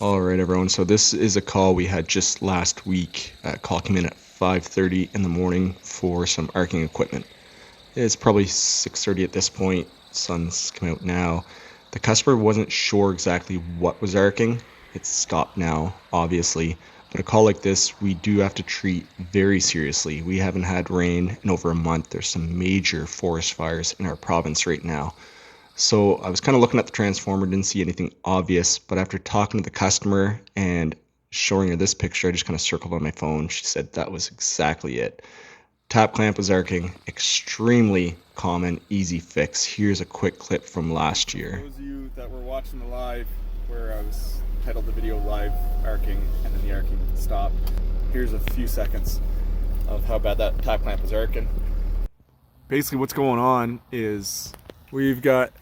All right, everyone. So this is a call we had just last week. Call came in at 5:30 in the morning for some arcing equipment. It's probably 6:30 at this point. Sun's come out now. The customer wasn't sure exactly what was arcing. It's stopped now, obviously. But a call like this, we do have to treat very seriously. We haven't had rain in over a month. There's some major forest fires in our province right now. So I was kind of looking at the transformer, didn't see anything obvious, but after talking to the customer and showing her this picture, I just kind of circled on my phone. She said that was exactly it. Tap clamp was arcing, extremely common, easy fix. Here's a quick clip from last year. For those of you that were watching the live, where I was titled the video live arcing and then the arcing stopped, here's a few seconds of how bad that tap clamp was arcing. Basically what's going on is we've got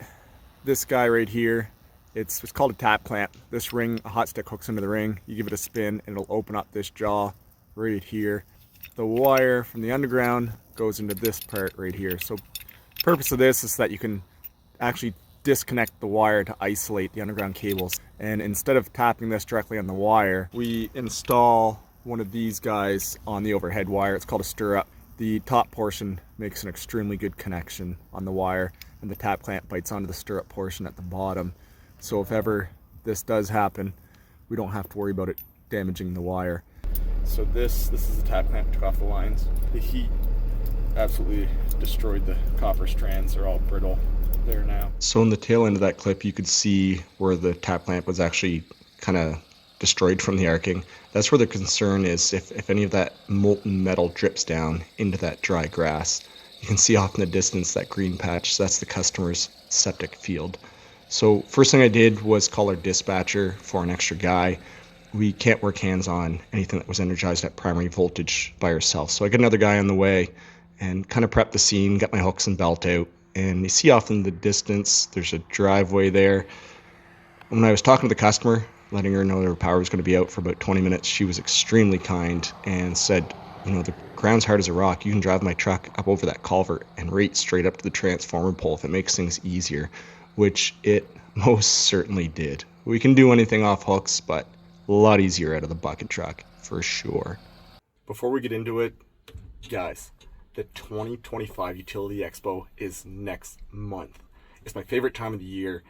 this guy right here. It's called a tap clamp. This ring, a hot stick hooks into the ring. You give it a spin and it'll open up this jaw right here. The wire from the underground goes into this part right here. So the purpose of this is that you can actually disconnect the wire to isolate the underground cables. And instead of tapping this directly on the wire, we install one of these guys on the overhead wire. It's called a stirrup. The top portion makes an extremely good connection on the wire, and the tap clamp bites onto the stirrup portion at the bottom. So if ever this does happen, we don't have to worry about it damaging the wire. So this is the tap clamp, took off the lines. The heat absolutely destroyed the copper strands. They're all brittle there now. So in the tail end of that clip, you could see where the tap clamp was actually kind of destroyed from the arcing. That's where the concern is. If any of that molten metal drips down into that dry grass, you can see off in the distance that green patch. So that's the customer's septic field. So first thing I did was call our dispatcher for an extra guy. We can't work hands on anything that was energized at primary voltage by ourselves. So I got another guy on the way and kind of prepped the scene, got my hooks and belt out. And you see off in the distance, there's a driveway there. When I was talking to the customer, letting her know their power was going to be out for about 20 minutes, she was extremely kind and said, you know, the ground's hard as a rock. You can drive my truck up over that culvert and right straight up to the transformer pole if it makes things easier, which it most certainly did. We can do anything off hooks, but a lot easier out of the bucket truck, for sure. Before we get into it, guys, the 2025 Utility Expo is next month. It's my favorite time of the year,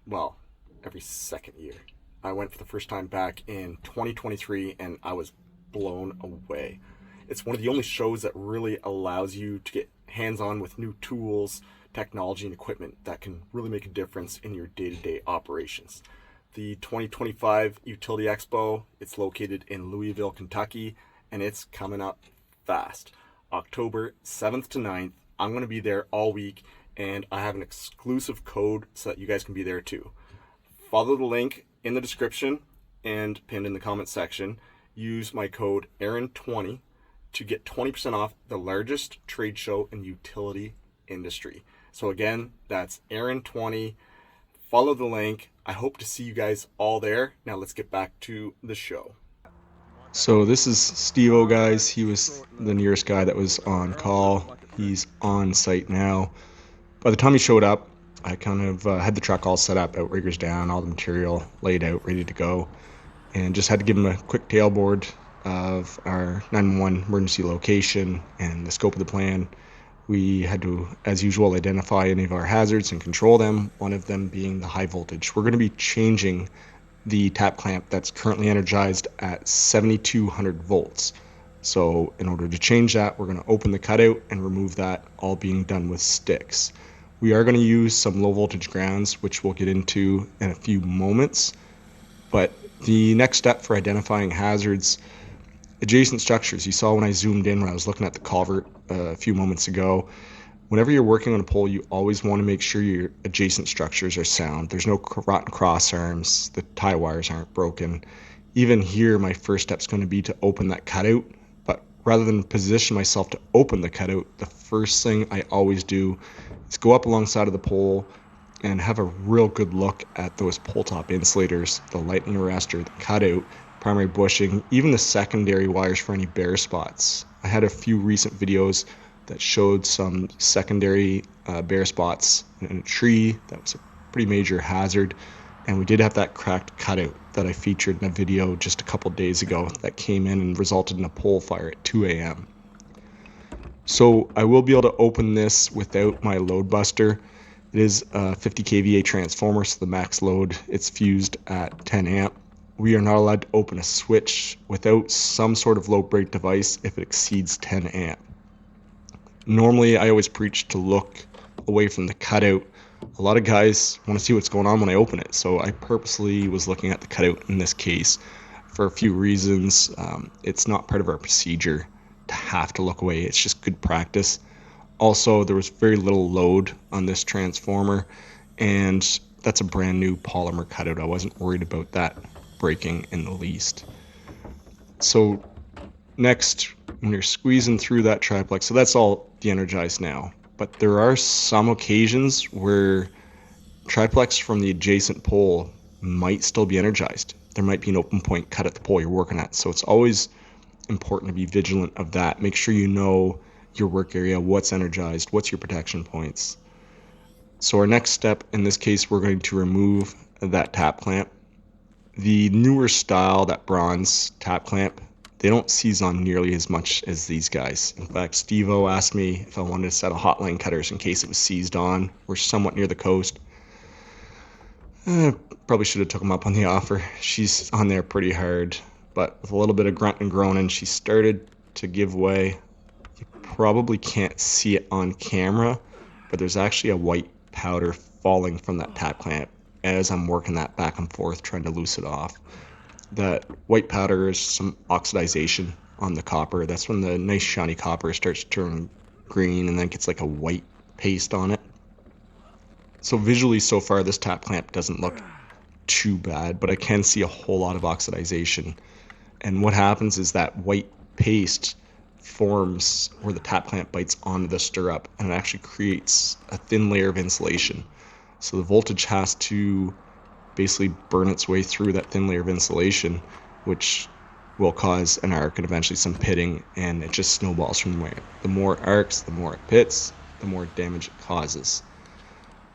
well, every second year. I went for the first time back in 2023 and I was blown away. It's one of the only shows that really allows you to get hands-on with new tools, technology, and equipment that can really make a difference in your day-to-day operations. The 2025 Utility Expo, it's located in Louisville, Kentucky, and it's coming up fast. October 7th to 9th, I'm going to be there all week, and I have an exclusive code so that you guys can be there too. Follow the link in the description and pinned in the comment section. Use my code Aaron20 to get 20% off the largest trade show in the utility industry. So again, that's Aaron20. Follow the link. I hope to see you guys all there. Now let's get back to the show. So this is Steve-O, guys. He was the nearest guy that was on call. He's on site now. By the time he showed up, I kind of had the truck all set up, outriggers down, all the material laid out, ready to go, and just had to give him a quick tailboard of our 911 emergency location and the scope of the plan. We had to, as usual, identify any of our hazards and control them, one of them being the high voltage. We're going to be changing the tap clamp that's currently energized at 7,200 volts. So in order to change that, we're going to open the cutout and remove that, all being done with sticks. We are going to use some low voltage grounds, which we'll get into in a few moments. But the next step for identifying hazards, adjacent structures. You saw when I zoomed in when I was looking at the culvert a few moments ago. Whenever you're working on a pole, you always want to make sure your adjacent structures are sound. There's no rotten cross arms, the tie wires aren't broken. Even here, my first step is going to be to open that cutout. But rather than position myself to open the cutout, the first thing I always do is go up alongside of the pole and have a real good look at those pole top insulators, the lightning arrestor, the cutout, primary bushing, even the secondary wires for any bare spots. I had a few recent videos that showed some secondary bare spots in a tree. That was a pretty major hazard. And we did have that cracked cutout that I featured in a video just a couple days ago that came in and resulted in a pole fire at 2 a.m. So I will be able to open this without my load buster. It is a 50 kVA transformer, so the max load, it's fused at 10 amp. We are not allowed to open a switch without some sort of low break device if it exceeds 10 amp. Normally, I always preach to look away from the cutout. A lot of guys want to see what's going on when I open it, so I purposely was looking at the cutout in this case for a few reasons. It's not part of our procedure to have to look away. It's just good practice. Also, there was very little load on this transformer, and that's a brand new polymer cutout. I wasn't worried about that breaking in the least. So next, when you're squeezing through that triplex, so that's all de-energized now, but there are some occasions where triplex from the adjacent pole might still be energized. There might be an open point cut at the pole you're working at, so it's always important to be vigilant of that. Make sure you know your work area, what's energized, what's your protection points. So our next step, in this case, we're going to remove that tap clamp. The newer style, that bronze tap clamp, they don't seize on nearly as much as these guys. In fact, Steve-O asked me if I wanted a set of hotline cutters in case it was seized on. We're somewhat near the coast. Probably should have took him up on the offer. She's on there pretty hard, but with a little bit of grunt and groaning, she started to give way. You probably can't see it on camera, but there's actually a white powder falling from that tap clamp as I'm working that back and forth trying to loose it off. That white powder is some oxidization on the copper. That's when the nice shiny copper starts to turn green and then gets like a white paste on it. So visually so far this tap clamp doesn't look too bad, but I can see a whole lot of oxidization. And what happens is that white paste forms where the tap clamp bites onto the stirrup, and it actually creates a thin layer of insulation. So the voltage has to basically burn its way through that thin layer of insulation, which will cause an arc and eventually some pitting, and it just snowballs from there. The more arcs, the more it pits, the more damage it causes.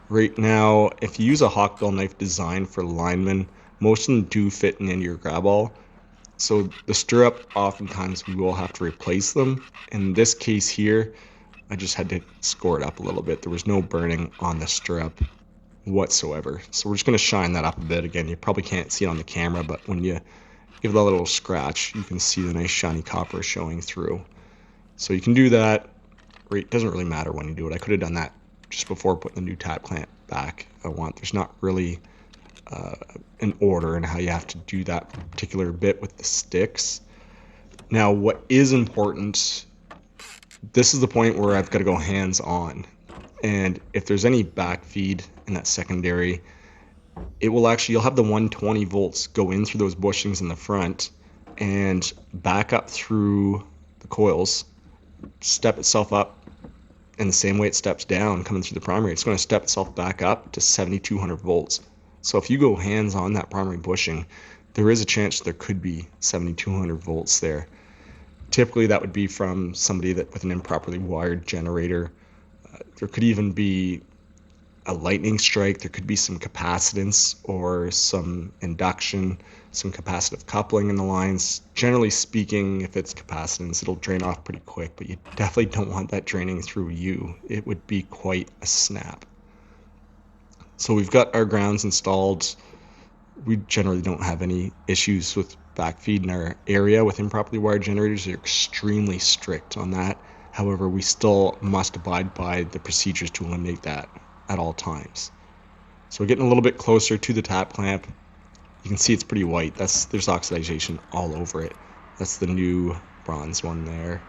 Right now, if you use a hawkbill knife designed for linemen, most of them do fit into your grab all. So the stirrup, oftentimes we will have to replace them. In this case here, I just had to score it up a little bit. There was no burning on the stirrup whatsoever. So we're just going to shine that up a bit. Again, you probably can't see it on the camera, but when you give it a little scratch, you can see the nice shiny copper showing through. So you can do that. It doesn't really matter when you do it. I could have done that just before putting the new tap clamp back. There's not really an order in how you have to do that particular bit with the sticks. Now, what is important, this is the point where I've got to go hands on. And if there's any back feed in that secondary, it will actually, you'll have the 120 volts go in through those bushings in the front and back up through the coils, step itself up in the same way it steps down coming through the primary. It's going to step itself back up to 7,200 volts. So if you go hands on that primary bushing, there is a chance there could be 7,200 volts there. Typically that would be from somebody that with an improperly wired generator. There could even be a lightning strike. There could be some capacitance or some induction, some capacitive coupling in the lines. Generally speaking, if it's capacitance, it'll drain off pretty quick, but you definitely don't want that draining through you. It would be quite a snap. So we've got our grounds installed. We generally don't have any issues with backfeed in our area with improperly wired generators. They're extremely strict on that. However, we still must abide by the procedures to eliminate that at all times. So we're getting a little bit closer to the tap clamp. You can see it's pretty white. There's oxidization all over it. That's the new bronze one there.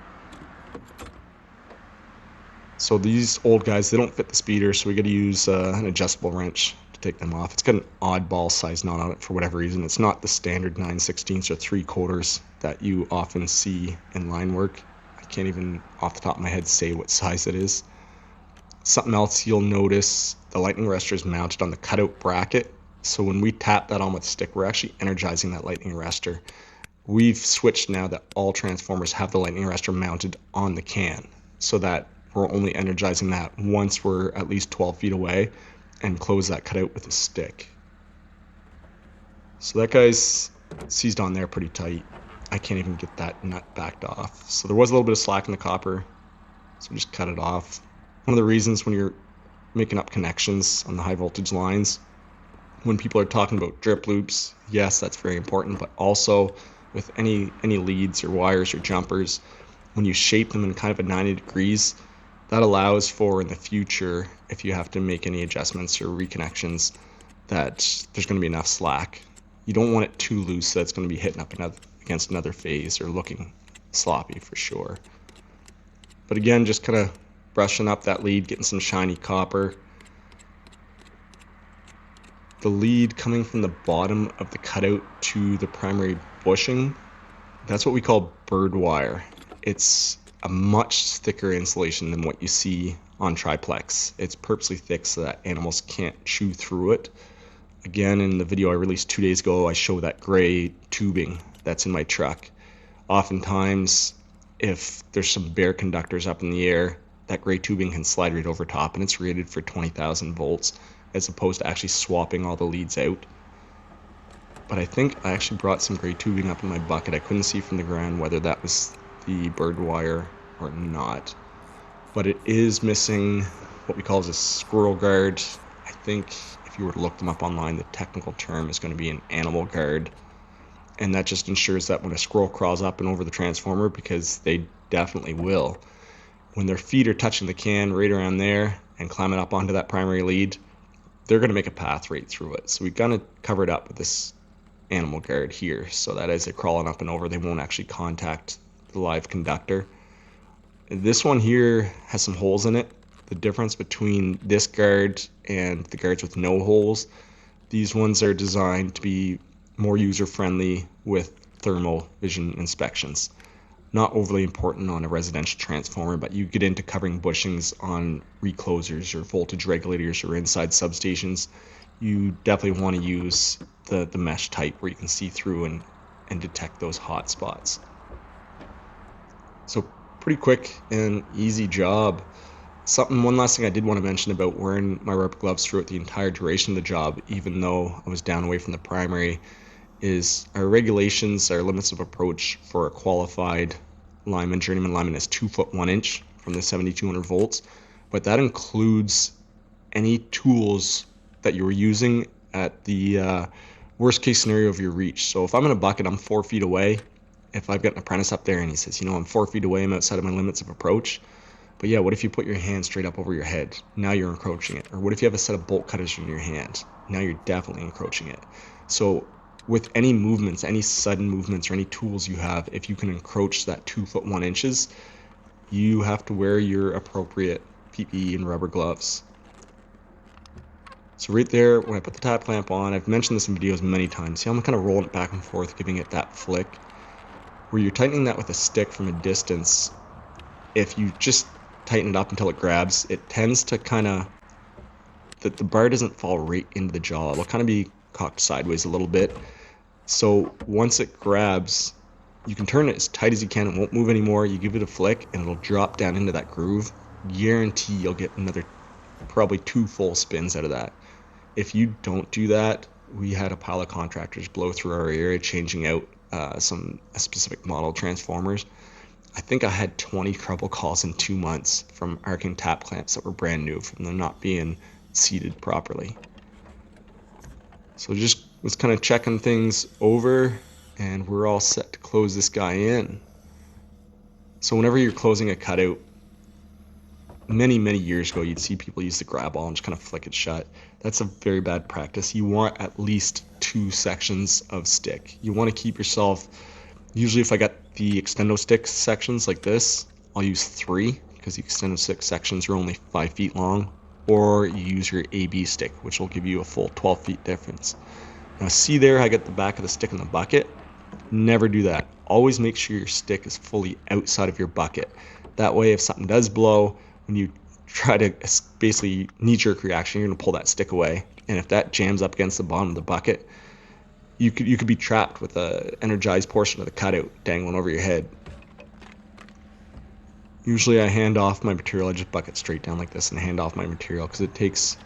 So these old guys, they don't fit the speeder, so we got to use an adjustable wrench to take them off. It's got an oddball size knot on it for whatever reason. It's not the standard 9/16 or 3/4 that you often see in line work. I can't even off the top of my head say what size it is. Something else you'll notice, the lightning arrestor is mounted on the cutout bracket. So when we tap that on with a stick, we're actually energizing that lightning arrestor. We've switched now that all transformers have the lightning arrestor mounted on the can, so that we're only energizing that once we're at least 12 feet away and close that cutout with a stick. So that guy's seized on there pretty tight. I can't even get that nut backed off. So there was a little bit of slack in the copper, so we just cut it off. One of the reasons when you're making up connections on the high voltage lines, when people are talking about drip loops, yes, that's very important, but also with any leads or wires or jumpers, when you shape them in kind of a 90 degrees, that allows for in the future, if you have to make any adjustments or reconnections, that there's going to be enough slack. You don't want it too loose so that's going to be hitting up against another phase or looking sloppy for sure. But again, just kind of brushing up that lead, getting some shiny copper. The lead coming from the bottom of the cutout to the primary bushing, that's what we call bird wire. It's a much thicker insulation than what you see on triplex. It's purposely thick so that animals can't chew through it. Again, in the video I released 2 days ago, I show that gray tubing that's in my truck. Oftentimes, if there's some bare conductors up in the air, that gray tubing can slide right over top, and it's rated for 20,000 volts as opposed to actually swapping all the leads out. But I think I actually brought some gray tubing up in my bucket. I couldn't see from the ground whether that was the bird wire or not. But it is missing what we call as a squirrel guard. I think if you were to look them up online, the technical term is going to be an animal guard. And that just ensures that when a squirrel crawls up and over the transformer, because they definitely will, when their feet are touching the can right around there and climbing up onto that primary lead, they're going to make a path right through it. So we've got to cover it up with this animal guard here so that as they're crawling up and over, they won't actually contact the live conductor. This one here has some holes in it. The difference between this guard and the guards with no holes, these ones are designed to be more user-friendly with thermal vision inspections. Not overly important on a residential transformer, but you get into covering bushings on reclosers or voltage regulators or inside substations, you definitely want to use the mesh type where you can see through and detect those hot spots. So pretty quick and easy job. One last thing I did want to mention about wearing my rubber gloves throughout the entire duration of the job, even though I was down away from the primary, is our regulations, our limits of approach for a qualified lineman, journeyman lineman is 2 foot 1 inch from the 7200 volts, but that includes any tools that you were using at the worst case scenario of your reach. So if I'm in a bucket, I'm 4 feet away. If I've got an apprentice up there and he says, I'm 4 feet away, I'm outside of my limits of approach. But yeah, what if you put your hand straight up over your head? Now you're encroaching it. Or what if you have a set of bolt cutters in your hand? Now you're definitely encroaching it. So with any movements, any sudden movements or any tools you have, if you can encroach that 2 foot 1 inches, you have to wear your appropriate PPE and rubber gloves. So right there, when I put the tap clamp on, I've mentioned this in videos many times. See, I'm kind of rolling it back and forth, giving it that flick. Where you're tightening that with a stick from a distance, if you just tighten it up until it grabs, it tends to kind of, the bar doesn't fall right into the jaw. It'll kind of be cocked sideways a little bit. So once it grabs, you can turn it as tight as you can. It won't move anymore. You give it a flick and it'll drop down into that groove. Guarantee you'll get another probably 2 full spins out of that. If you don't do that, we had a pile of contractors blow through our area changing out some specific model transformers. I think I had 20 trouble calls in 2 months from arcing tap clamps that were brand new from them not being seated properly. So just was kind of checking things over and we're all set to close this guy in. So whenever you're closing a cutout, many years ago you'd see people use the grab ball and just kind of flick it shut. That's a very bad practice. You want at least 2 sections of stick. You want to keep yourself, usually if I got the extendo stick sections like this, I'll use 3 because the extendo stick sections are only 5 feet long, or you use your AB stick, which will give you a full 12 feet difference. Now see there, I got the back of the stick in the bucket. Never do that. Always make sure your stick is fully outside of your bucket. That way if something does blow, when you try to basically knee-jerk reaction, you're going to pull that stick away. And if that jams up against the bottom of the bucket, you could be trapped with the energized portion of the cutout dangling over your head. Usually I hand off my material. I just bucket straight down like this and hand off my material because it takes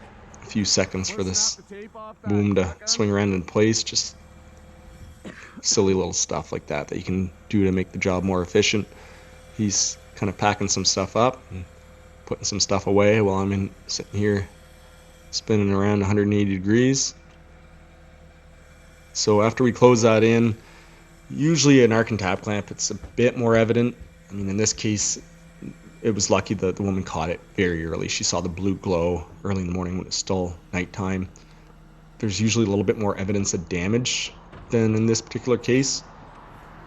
a few seconds for this boom to swing around in place. Just silly little stuff like that that you can do to make the job more efficient. He's kind of packing some stuff up and putting some stuff away while I'm sitting here spinning around 180 degrees. So after we close that in, usually an arc and tap clamp, it's a bit more evident. I mean, in this case, it was lucky that the woman caught it very early. She saw the blue glow early in the morning when it's still nighttime. There's usually a little bit more evidence of damage than in this particular case.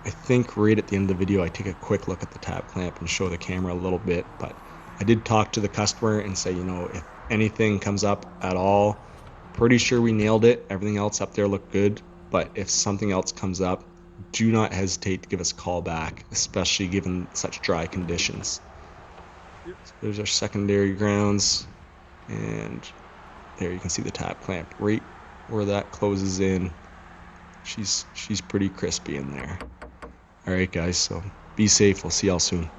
I think right at the end of the video I take a quick look at the tap clamp and show the camera a little bit, but I did talk to the customer and say, if anything comes up at all, pretty sure we nailed it. Everything else up there looked good, but if something else comes up, do not hesitate to give us a call back, especially given such dry conditions. So there's our secondary grounds, and there you can see the tap clamp right where that closes in. She's pretty crispy in there. All right, guys, so be safe. We'll see y'all soon.